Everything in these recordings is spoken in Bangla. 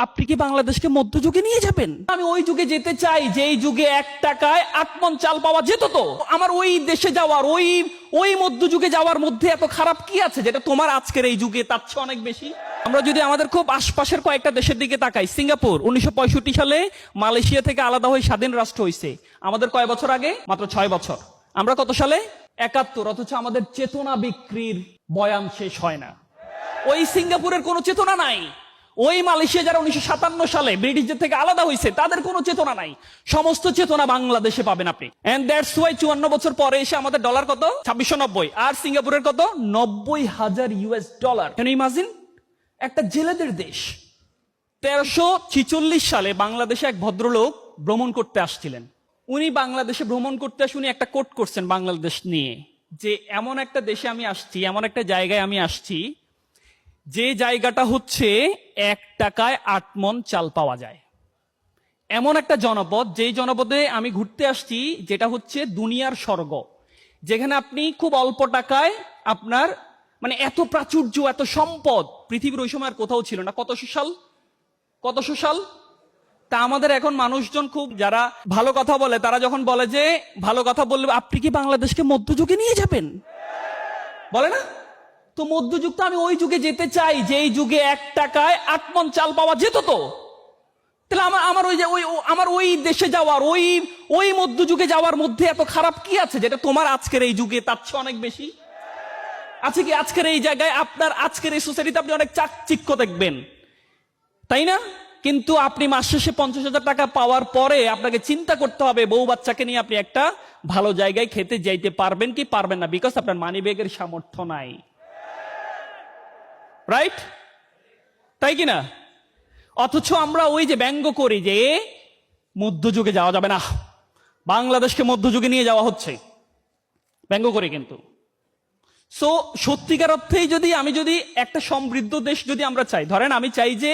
আপনি কি বাংলাদেশকে মধ্যযুগে নিয়ে যাবেন? আমি ওই যুগে যেতে চাই যেই যুগে 1 টাকায় 8 মণ চাল পাওয়া যেত। তো আমার ওই দেশে যাওয়ার, ওই মধ্যযুগে যাওয়ার মধ্যে এত খারাপ কি আছে যেটা তোমার আজকের এই যুগে তার চেয়ে অনেক বেশি? আমরা যদি আমাদের খুব আশপাশের কয়েকটা দেশের দিকে তাকাই, সিঙ্গাপুর 1965 সালে মালয়েশিয়া থেকে আলাদা হয়ে স্বাধীন রাষ্ট্র হয়েছে। আমাদের কয় বছর আগে? মাত্র 6 বছর। আমরা কত সালে? 71। অথচ আমাদের চেতনা বিক্রির বয়ান শেষ হয় না। ওই সিঙ্গাপুরের কোনো চেতনা নাই। ওই মালয়েশিয়া যারা 1957 সালে ব্রিটিশদের থেকে আলাদা হয়েছে তাদের কোনো চেতনা নাই। সমস্ত চেতনা বাংলাদেশে পাবেন আপনি। এন্ড দ্যাটস ওয়াই 54 বছর পরে এসে আমাদের ডলার কত? 2690। আর সিঙ্গাপুরের কত? $90,000। Can you imagine? একটা জেলেদের দেশ। 1346 সালে বাংলাদেশে এক ভদ্রলোক ভ্রমণ করতে আসছিলেন। উনি বাংলাদেশে ভ্রমণ করতে আসে উনি একটা কোট করছেন বাংলাদেশ নিয়ে, যে এমন একটা দেশে আমি আসছি, এমন একটা জায়গায় আমি আসছি যে জায়গাটা হচ্ছে 1 টাকায় 8 মণ চাল পাওয়া যায়। এমন একটা জনপদ, যেই জনপদে আমি ঘুরতে আসছি, যেটা হচ্ছে দুনিয়ার স্বর্গ, যেখানে আপনি খুব অল্প টাকায় আপনার মানে এত প্রাচুর্য, এত সম্পদ পৃথিবীর ওই সময় আর কোথাও ছিল না। কতশো সাল? তা আমাদের এখন মানুষজন খুব যারা ভালো কথা বলে, তারা যখন বলে যে ভালো কথা বললে আপনি কি বাংলাদেশকে মধ্যযুগে নিয়ে যাবেন, বলে না? তো মধ্যযুগ তো আমি ওই যুগে যেতে চাই যেই যুগে 1 টাকায় 8 মণ চাল পাওয়া যেত। তো তাহলে আমার ওই দেশে যাওয়ার, ওই মধ্যযুগে যাওয়ার মধ্যে এত খারাপ কি আছে যেটা তোমার আজকের এই যুগে তার চেয়ে অনেক বেশি আছে? কি আজকের এই জায়গায় আপনার আজকের এই সোসাইটিতে আপনি অনেক চাকচিক্য দেখবেন, তাই না? কিন্তু আপনি মাস শেষে 50,000 টাকা পাওয়ার পরে আপনাকে চিন্তা করতে হবে বউ বাচ্চাকে নিয়ে আপনি একটা ভালো জায়গায় খেতে যাইতে পারবেন কি পারবেন না, বিকজ আপনার মানি ব্যাগের সামর্থ্য নাই। রাইট? তাই কিনা? অথচ আমরা ওই যে ব্যঙ্গ করি যে মধ্যযুগে যাওয়া যাবে না, বাংলাদেশকে মধ্যযুগে নিয়ে যাওয়া হচ্ছে, ব্যঙ্গ করি। কিন্তু সো সত্যিকার অর্থেই আমি যদি একটা সমৃদ্ধ দেশ যদি আমরা চাই, ধরেন আমি চাই যে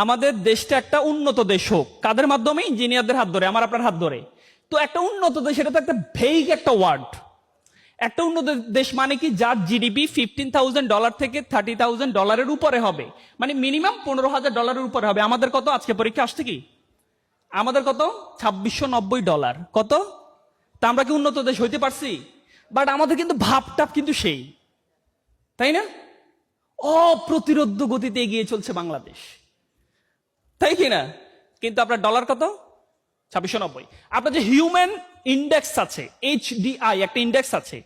আমাদের দেশটা একটা উন্নত দেশ হোক। কাদের মাধ্যমে? ইঞ্জিনিয়ারদের হাত ধরে, আমার আপনার হাত ধরে। তো একটা উন্নত দেশ, এটা তো একটা ভেইগ একটা ওয়ার্ড। একটা উন্নত দেশ মানে কি? যার জিডিপি $15,000 থেকে $30,000 উপরে হবে, মানে মিনিমাম $15,000 উপরে হবে। আমাদের কত? আজকে পরীক্ষা আসছে কি আমাদের কত? $2690। কত? তা আমরা কি উন্নত দেশ হইতে পারছি? বাট আমাদের কিন্তু ভাবটাপ কিন্তু সেই, তাই না? অপ্রতিরোধ গতিতে এগিয়ে চলছে বাংলাদেশ, তাই কিনা? কিন্তু আপনার ডলার কত? 2690। আপনার যে হিউম্যান ইন্ডেক্স আছে, HDI একটা ইন্ডেক্স আছে,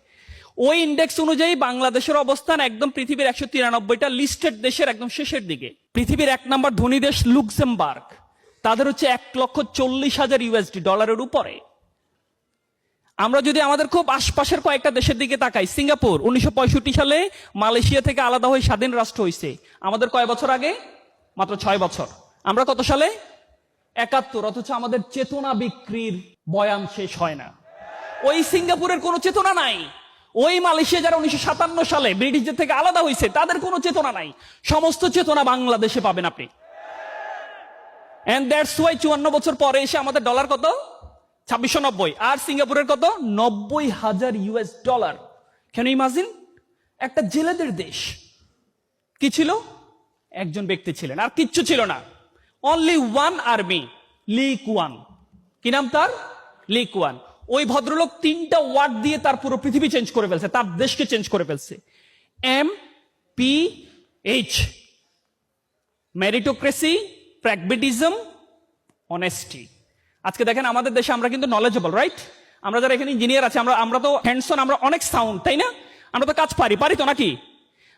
ওই ইন্ডেক্স অনুযায়ী বাংলাদেশের অবস্থান একদম পৃথিবীর 193টা লিস্টেড দেশের একদম শেষের দিকে। পৃথিবীর 1 নম্বর ধনী দেশ লুক্সেমবার্গ, তাদের হচ্ছে $1,40,000 ডলারের উপরে। আমরা যদি আমাদের খুব আশপাশের কয়েকটা দেশের দিকে তাকাই, সিঙ্গাপুর 1965 সালে মালয়েশিয়া থেকে আলাদা হয়ে স্বাধীন রাষ্ট্র হয়েছে। আমাদের কয় বছর আগে? মাত্র 6 বছর। আমরা কত সালে? 71। অথচ আমাদের চেতনা বিক্রির বয়ান শেষ হয় না। ওই সিঙ্গাপুরের কোনো চেতনা নাই। ওই মালয়েশিয়া যারা 1957 সালে ব্রিটিশদের থেকে আলাদা হয়েছে তাদের কোনো চেতনা নাই। সমস্ত চেতনা বাংলাদেশে পাবেন আপনি। এন্ড দ্যাটস ওয়াই 54 বছর পরে এসে আমাদের ডলার কত? 2690। আর সিঙ্গাপুরের কত? $90,000। Can you imagine? একটা জেলেদের দেশ। কি ছিল? একজন ব্যক্তি ছিলেন, আর কিচ্ছু ছিল না। অনলি ওয়ান আর্মি, লি কুয়ান। কি নাম তার? লি কুয়ান। ওই ভদ্রলোক 3টা ওয়ার্ড দিয়ে তার পুরো পৃথিবী চেঞ্জ করে ফেলছে, তার দেশকে চেঞ্জ করে ফেলছে। MPH, meritocracy, pragmatism, honesty. আজকে দেখেন আমাদের দেশে আমরা কিন্তু নলেজেবল, রাইট? আমরা যারা এখানে ইঞ্জিনিয়ার আছে, আমরা তো হ্যান্ডসন, আমরা অনেক সাউন্ড, তাই না? আমরা তো কাজ পারি তো নাকি?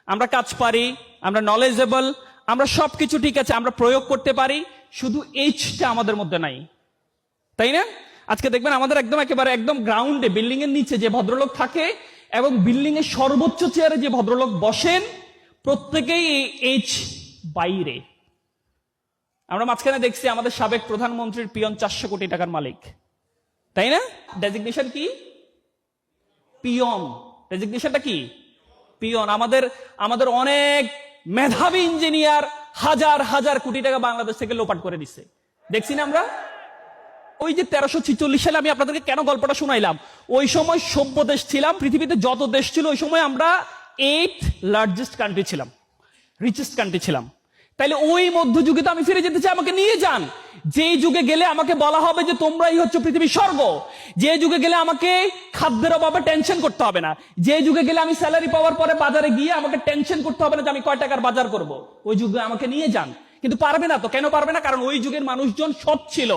আমরা কাজ পারি, আমরা নলেজেবল, আমরা সবকিছু ঠিক আছে, আমরা প্রয়োগ করতে পারি, শুধু এইচটা আমাদের মধ্যে নাই, তাই না? আজকে দেখবেন আমাদের একেবারে গ্রাউন্ডে, বিল্ডিং এর নিচে যে ভদ্রলোক থাকে এবং বিল্ডিং এর সর্বোচ্চ চেয়ারে যে ভদ্রলোক বসেন, প্রত্যেকেই এইচ বাইরে। আমরা মাঝখানে দেখছি আমাদের সাবেক প্রধানমন্ত্রীর পিয়ন 400 কোটি টাকার মালিক, তাই না? ডেজিগনেশন কি? পিয়ন। ডেজিগনেশনটা কি? পিয়ন। আমাদের অনেক মেধাবী ইঞ্জিনিয়ার হাজার হাজার কোটি টাকা বাংলাদেশ থেকে লোপাট করে দিচ্ছে, দেখছি না আমরা? ওই যে 1346 সালে আমি আপনাদেরকে কেন গল্পটা শুনাইলাম, ওই সময় সভ্য দেশ ছিলাম, পৃথিবীতে যত দেশ ছিল ওই সময় আমরা 8th লার্জেস্ট কান্ট্রি ছিলাম, রিচেস্ট কান্ট্রি ছিলাম। তাইলে ওই মধ্যযুগে তো আমি ফিরে যেতে চাই, আমাকে নিয়ে যান। যে যুগে গেলে আমাকে বলা হবে যে তোমরাই হচ্ছে পৃথিবীর স্বর্গ, যে যুগে গেলে আমাকে খাদ্যের অভাবে টেনশন করতে হবে না, যে যুগে গেলে আমি স্যালারি পাওয়ার পরে বাজারে গিয়ে আমাকে টেনশন করতে হবে না যে আমি কয় টাকার বাজার করব, ওই যুগে আমাকে নিয়ে যান। কিন্তু পারবে না তো, কেন পারবে না? কারণ ওই যুগের মানুষজন সৎ ছিল।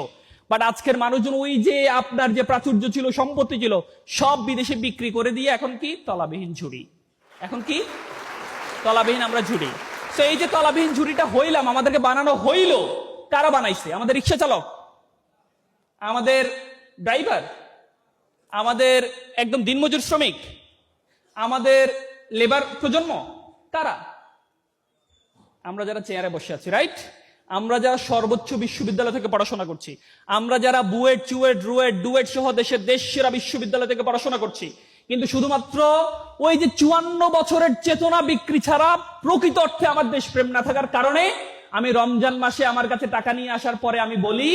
বাট আজকের মানুষজন ওই যে আপনার যে প্রাচুর্য ছিল, সম্পত্তি ছিল, সব বিদেশে বিক্রি করে দিয়ে এখন কি তলাবিহীন ঝুড়ি, এখন কি তলাবিহীন আমরা ঝুড়ি। তো এই যে তলাবিহীন ঝুড়িটা হইলাম, আমাদেরকে বানানো হইল, কারা বানাইছে? আমাদের রিক্সা চালক, আমাদের ড্রাইভার, আমাদের একদম দিনমজুর শ্রমিক, আমাদের লেবার প্রজন্ম, কারা? আমরা যারা চেয়ারে বসে আছি, রাইট? আমরা যারা সর্বোচ্চ বিশ্ববিদ্যালয় থেকে পড়াশোনা করছি, আমরা যারা বুয়েট, চুয়েট, রুয়েট, ডুয়েট সহ দেশের সেরা বিশ্ববিদ্যালয় থেকে পড়াশোনা করছি, কিন্তু শুধুমাত্র ওই যে 54 বছরের চেতনা বিক্রি ছাড়া প্রকৃত অর্থে আমার দেশপ্রেম না থাকার কারণে আমি রমজান মাসে আমার কাছে টাকা নিয়ে আসার পরে আমি বলি,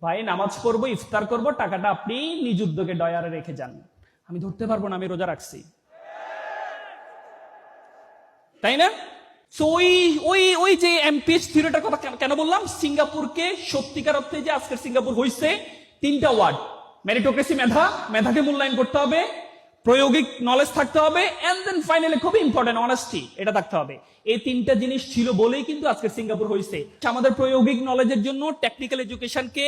ভাই নামাজ পড়বো, ইফতার করব, টাকাটা আপনি নিজ উদ্যোগে ডয়ারে রেখে যান, আমি ধরতে পারবো না আমি রোজা রাখছি, তাই না? ওই যে এমপিএস থিওরিটার কথা কেন বললাম? সিঙ্গাপুরকে সত্যিকার অর্থে যে আজকের সিঙ্গাপুর হইছে, 3টা ওয়ার্ড: মেরিটোক্রেসি, মেধাকে মূল্যায়ন করতে হবে, প্রায়োগিক নলেজ থাকতে হবে, এন্ড দেন ফাইনালি খুব ইম্পর্টেন্ট অনেস্টি, এটা থাকতে হবে। এই 3টা জিনিস ছিল বলেই কিন্তু আজকের সিঙ্গাপুর হইছে। আমাদের প্রায়োগিক নলেজের জন্য টেকনিক্যাল এডুকেশনকে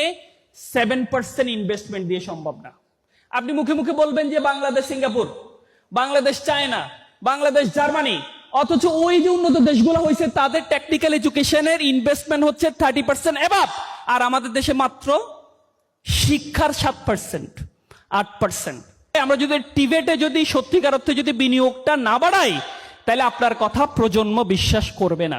7% ইনভেস্টমেন্ট দিয়ে সম্ভব না। আপনি মুখে মুখে বলবেন যে Bangladesh Singapore, Bangladesh China, Bangladesh Germany, অথচ ওই যে উন্নত দেশগুলো হয়েছে তাদের টেকনিক্যাল এডুকেশনের ইনভেস্টমেন্ট হচ্ছে 30% এবাব, আর আমাদের দেশে মাত্র শিক্ষার 7%, 8%। আমরা যদি টিবেটে যদি সত্যিকার অর্থে যদি বিনিয়োগটা না বাড়াই, তাহলে আপনার কথা প্রজন্ম বিশ্বাস করবে না।